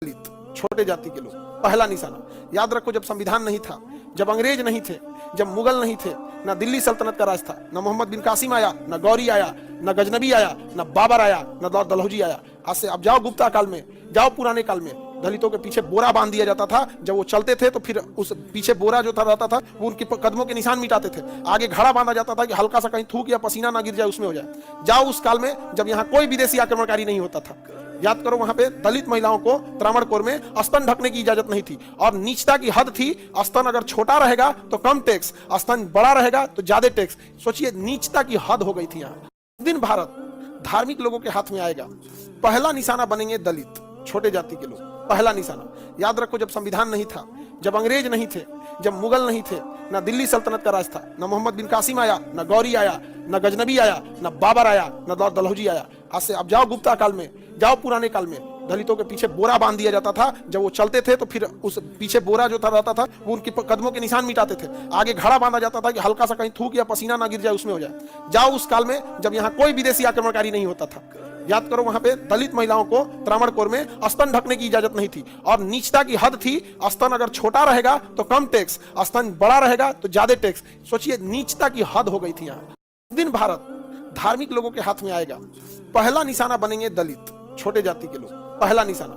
दलित, छोटे जाति के लोग, पहला निशाना। याद रखो, जब संविधान नहीं था, जब अंग्रेज नहीं थे, जब मुगल नहीं थे, ना दिल्ली सल्तनत का राज था, ना मोहम्मद बिन कासिम आया, ना गौरी आया, ना गजनबी आया, ना बाबर आया, ना दलहौजी आया। आज से अब जाओ गुप्ता काल में, जाओ पुराने काल में, दलितों के पीछे बोरा बांध दिया जाता था। जब वो चलते थे तो फिर उस पीछे बोरा जो था रहता था, वो उनके कदमों के निशान मिटाते थे। आगे घड़ा बांधा जाता था कि हल्का सा कहीं थूक या पसीना ना गिर जाए, उसमें हो जाए। जाओ उस काल में जब यहाँ कोई विदेशी आक्रमणकारी नहीं होता था। याद करो, वहां पे दलित महिलाओं को त्रावणकोर में स्तन ढकने की इजाजत नहीं थी और नीचता की हद थी। स्तन अगर छोटा रहेगा तो कम टैक्स, स्तन बड़ा रहेगा तो ज्यादा टैक्स। सोचिए, नीचता की हद हो गई थी यहाँ। दिन भारत धार्मिक लोगों के हाथ में आएगा, पहला निशाना बनेंगे दलित, छोटे जाति के लोग, पहला निशाना। याद रखो, जब संविधान नहीं था, जब अंग्रेज नहीं थे, जब मुगल नहीं थे, ना दिल्ली सल्तनत का राज था, ना मोहम्मद बिन कासिम आया, ना गौरी आया, ना गजनबी आया, ना बाबर आया, ना दलहौजी आया। आज से अब जाओ गुप्ता काल में, जाओ पुराने काल में, दलितों के पीछे बोरा बांध दिया जाता था। जब वो चलते थे तो फिर उस पीछे बोरा जो था रहता था, वो उनके कदमों के निशान मिटाते थे। आगे घड़ा बांधा जाता था कि हल्का सा कहीं थूक या पसीना ना गिर जाए, उसमें हो जाए। जाओ उस काल में जब यहाँ कोई विदेशी आक्रमणकारी नहीं होता था। याद करो, वहां पे दलित महिलाओं को त्रावणकोर में स्तन ढकने की इजाजत नहीं थी और नीचता की हद थी। स्तन अगर छोटा रहेगा तो कम टैक्स, स्तन बड़ा रहेगा तो ज्यादा टैक्स। सोचिए, नीचता की हद हो गई थी यहाँ। दिन भारत धार्मिक लोगों के हाथ में आएगा, पहला निशाना बनेंगे दलित, छोटे जाति के लोग, पहला निशाना।